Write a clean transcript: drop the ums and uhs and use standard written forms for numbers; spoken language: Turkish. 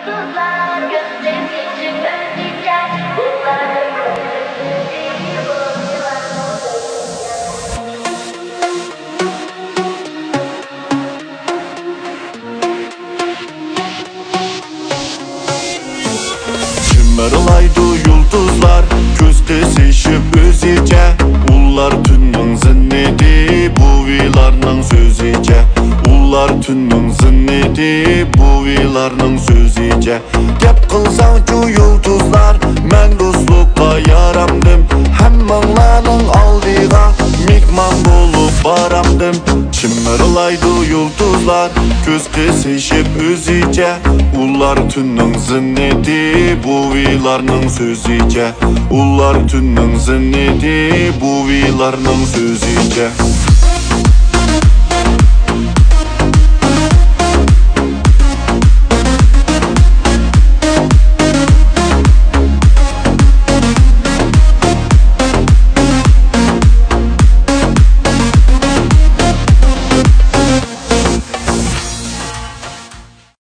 yıldızlar gökte seçip özleyecek. Bunların ötesi bu yılanın Çimmerlaydı yıldızlar gözde seçip özleyecek. Ular tünün zinnedi bu vilarның sözüce. Ular tünün zinnedi bu vilarның sözüce. Gep kılsang şu yıldızlar men dostlukka yaramdım. Hemmanglarning aldiga mehmon bolup baramdım. Çimmerlaydı yıldızlar gözde seçip özleyecek. Ular tünün zinnedi bu vilarның sözüce. Ular tünün zinnedi bu vilarның sözüce.